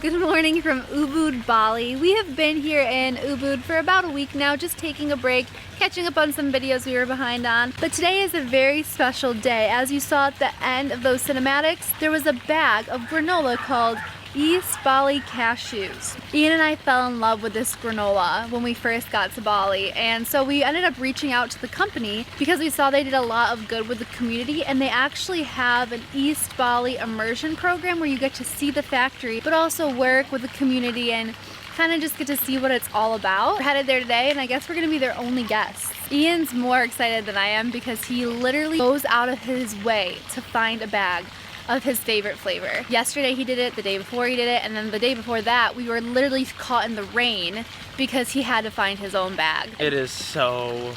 Good morning from Ubud, Bali. We have been here in Ubud for about a week now, just taking a break, catching up on some videos we were behind on. But today is a very special day. As you saw at the end of those cinematics, there was a bag of granola called East Bali Cashews. Ian and I fell in love with this granola when we first got to Bali, and so we ended up reaching out to the company because we saw they did a lot of good with the community, and they actually have an East Bali Immersion program where you get to see the factory but also work with the community and kind of just get to see what it's all about. We're headed there today, and I guess we're gonna be their only guests. Ian's more excited than I am because he literally goes out of his way to find a bag of his favorite flavor. Yesterday he did it, the day before he did it, and then the day before that we were literally caught in the rain because he had to find his own bag. It is so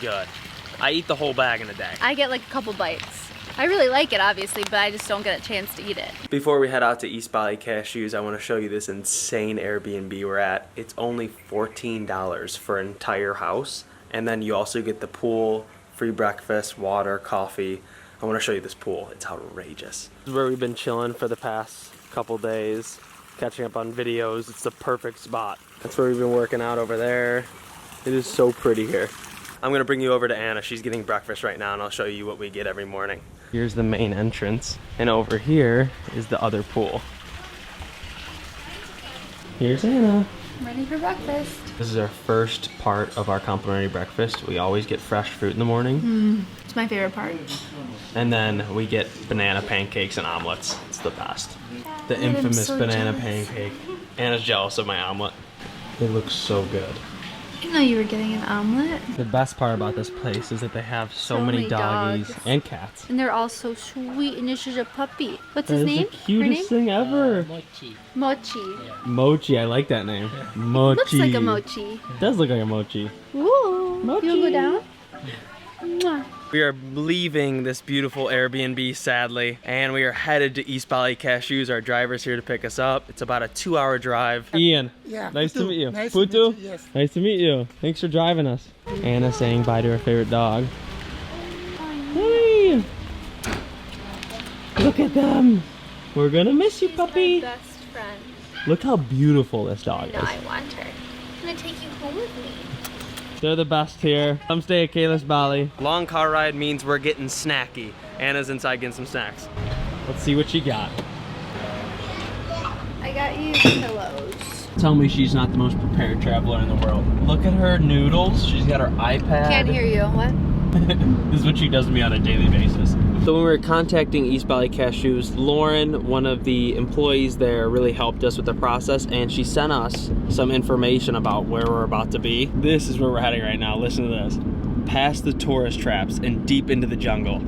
good. I eat the whole bag in a day. I get like a couple bites. I really like it, obviously, but I just don't get a chance to eat it. Before we head out to East Bali Cashews, I want to show you this insane Airbnb we're at. It's only $14 for an entire house, and then you also get the pool, free breakfast, water, coffee. I want to show you this pool. It's outrageous. This is where we've been chilling for the past couple days, catching up on videos. It's the perfect spot. That's where we've been working out over there. It is so pretty here. I'm going to bring you over to Anna. She's getting breakfast right now, and I'll show you what we get every morning. Here's the main entrance, and over here is the other pool. Here's Anna. I'm ready for breakfast. This is our first part of our complimentary breakfast. We always get fresh fruit in the morning. It's my favorite part. And then we get banana pancakes and omelets. It's the best. The I'm infamous so banana jealous. pancake. Anna's jealous of my omelet. It looks so good. I didn't know you were getting an omelet. The best part about this place is that they have so many doggies dogs. and cats. And they're all so sweet, and this is a puppy. What's That his is name? the cutest thing ever. Mochi. Mochi, I like that name. Mochi. Looks like a mochi. It does look like a mochi. Ooh. Mochi. You wanna go down? Mwah. We are leaving this beautiful Airbnb, sadly, and we are headed to East Bali Cashews. Our driver's here to pick us up. It's about a 2-hour drive. Ian, Yeah, nice to Putu. meet you. Nice to Putu? meet you, yes. Nice to meet you. Thanks for driving us. Anna saying bye to her favorite dog. Hey! Look at them. We're gonna miss you, puppy. My best friend. Look how beautiful this dog is. No, I want her. I'm gonna take you home with me. They're the best here. Come stay at Kalis Bali. Long car ride means we're getting snacky. Anna's inside getting some snacks. Let's see what you got. I got you pillows. Tell me she's not the most prepared traveler in the world. Look at her noodles. She's got her iPad. Can't hear you. What? This is what she does to me on a daily basis. So when we were contacting East Bali Cashews, Lauren, one of the employees there, really helped us with the process, and she sent us some information about where we're about to be. This is where we're heading right now. Listen to this. Past the tourist traps and deep into the jungle.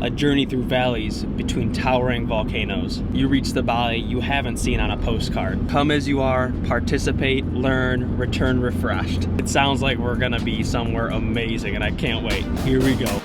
A journey through valleys between towering volcanoes. You reach the Bali you haven't seen on a postcard. Come as you are, participate, learn, return refreshed. It sounds like we're gonna be somewhere amazing, and I can't wait. Here we go.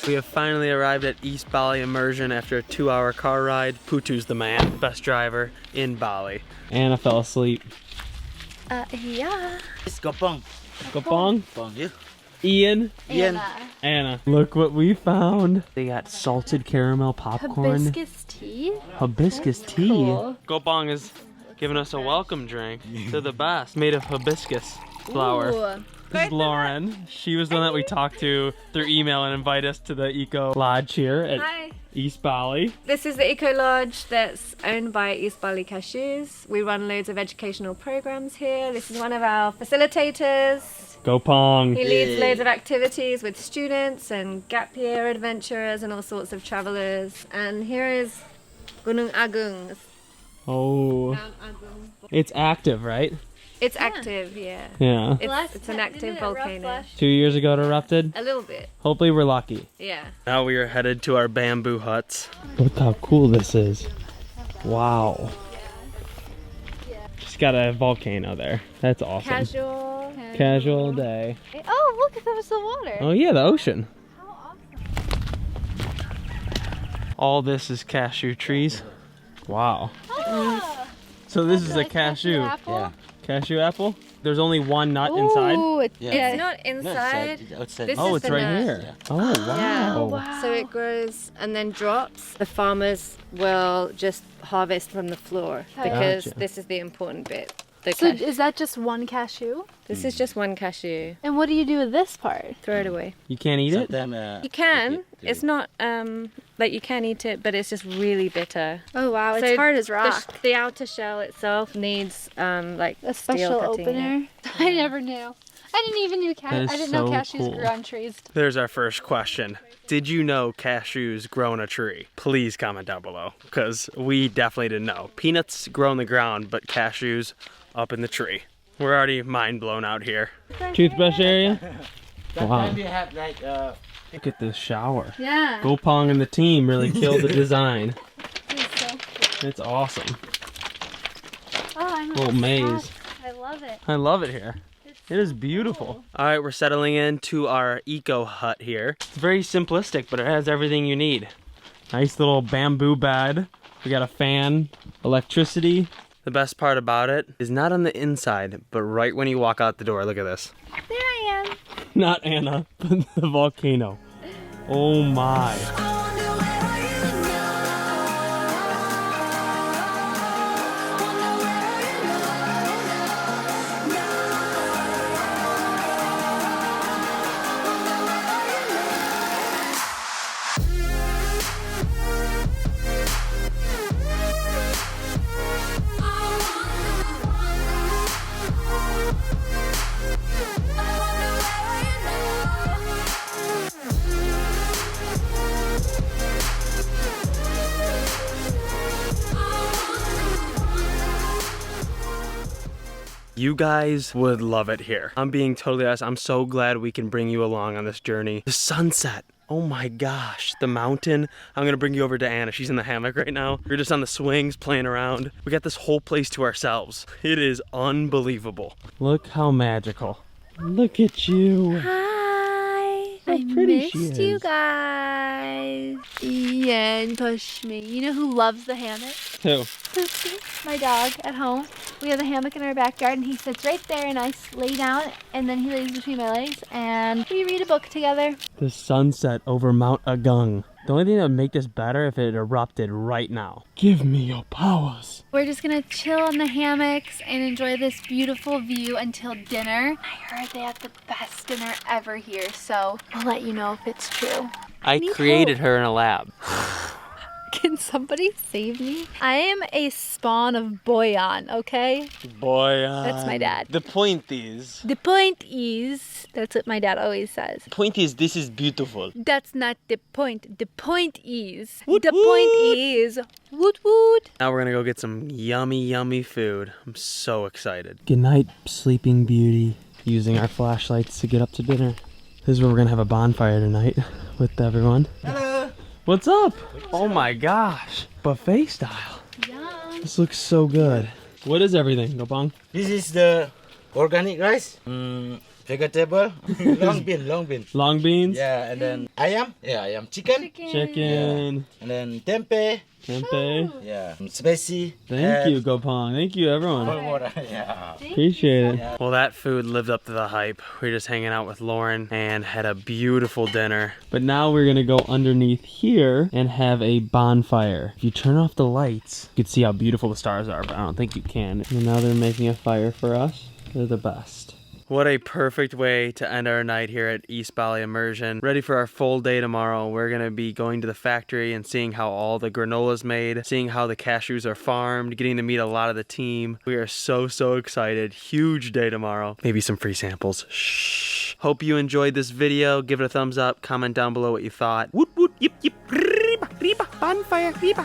We have finally arrived at East Bali Immersion after a 2-hour car ride. Putu's the man, best driver in Bali. Anna fell asleep. Yeah. It's Gopong. Gopong? Gopong, yeah. Ian? Anna. Look what we found. They got salted caramel popcorn. Hibiscus tea. Hibiscus tea. Cool. Gopong is giving us a welcome drink. They're the best. Made of hibiscus flower. Ooh. This is Lauren. She was the one that we talked to through email and invited us to the Eco Lodge here at Hi. East Bali. This is the Eco Lodge that's owned by East Bali Cashews. We run loads of educational programs here. This is one of our facilitators. Gopong. He leads loads of activities with students and gap year adventurers and all sorts of travelers. And here is Gunung Agung. Oh. Mount Agung. It's active, right? It's active, yeah. Yeah. It's an active volcano. 2 years ago it erupted. A little bit, Hopefully we're lucky. yeah. Now we are headed to our bamboo huts. Look how cool this is. Wow. Just got a volcano there. That's awesome. Casual day. Oh, look, there was the water. Oh yeah, the ocean. All this is cashew trees. Wow. Oh. So this is a cashew. Apple? Yeah. Cashew apple? There's only one nut inside? Ooh, It's not inside. Outside. This Oh, is it's the right nut. here. Oh, wow. Yeah. Oh, wow. So it grows and then drops. The farmers will just harvest from the floor because Gotcha. this is the important bit. The So cashew. is that just one cashew? This is just one cashew. And what do you do with this part? Throw it away. You can't eat it? Sometimes, You can. It's not like you can eat it, but it's just really bitter. Oh wow, it's So hard as rock. The outer shell itself needs like A steel special cutting. opener. I never knew. I didn't even know That is I didn't know so cashews cool. grew on trees. There's our first question. Did you know cashews grow in a tree? Please comment down below, because we definitely didn't know. Peanuts grow in the ground, but cashews up in the tree. We're already mind blown out here. Toothbrush area? sometimes we have like Look at this shower. Yeah. Gopong and the team really killed the design. It's so cool. It's awesome. Oh, I'm Little maze. I love it. I love it here. It is beautiful. All right, we're settling into our eco hut here. It's very simplistic, but it has everything you need. Nice little bamboo bed. We got a fan, electricity. The best part about it is not on the inside, but right when you walk out the door. Look at this. There I am. Not Anna, but the volcano. Oh my. You guys would love it here. I'm being totally honest. I'm so glad we can bring you along on this journey. The sunset. Oh my gosh. The mountain. I'm gonna bring you over to Anna. She's in the hammock right now. We're just on the swings playing around. We got this whole place to ourselves. It is unbelievable. Look how magical. Look at you. Hi. I pretty she missed you is. guys. Ian, push me. You know who loves the hammock? Who? Pussy, my dog at home. We have a hammock in our backyard and he sits right there and I lay down and then he lays between my legs and we read a book together. The sunset over Mount Agung. The only thing that would make this better if it erupted right now. Give me your powers. We're just gonna chill on the hammocks and enjoy this beautiful view until dinner. I heard they have the best dinner ever here, so I'll let you know if it's true. I Need created help. her in a lab. Can somebody save me? I am a spawn of Boyan, okay? Boy, That's my dad. The point is, The point is, that's what my dad always says. this is beautiful. That's not the point. The point is, Woot the woot. point is, woot woot. Now we're gonna go get some yummy, yummy food. I'm so excited. Good night, Sleeping Beauty. Using our flashlights to get up to dinner. This is where we're gonna have a bonfire tonight with everyone. hello. What's up? Oh my gosh. Buffet style. Yum. This looks so good. What is everything, Gopang? This is the organic rice, vegetable, long bean. Long beans? Yeah, and then ayam. Yeah, ayam. Chicken. Chicken. And then tempeh. Tempeh. Yeah. Spicy. Thank you, Gopang. Thank you, everyone. Yeah. Appreciate it. Well, that food lived up to the hype. We were just hanging out with Lauren and had a beautiful dinner. But now we're gonna go underneath here and have a bonfire. If you turn off the lights, you can see how beautiful the stars are, but I don't think you can. And now they're making a fire for us. They're the best. What a perfect way to end our night here at East Bali Immersion. Ready for our full day tomorrow. We're gonna be going to the factory and seeing how all the granola's made, seeing how the cashews are farmed, getting to meet a lot of the team. We are so excited. Huge day tomorrow. Maybe some free samples. Shh. Hope you enjoyed this video. Give it a thumbs up. Comment down below what you thought. Woot woot, yip yip, bonfire, woot.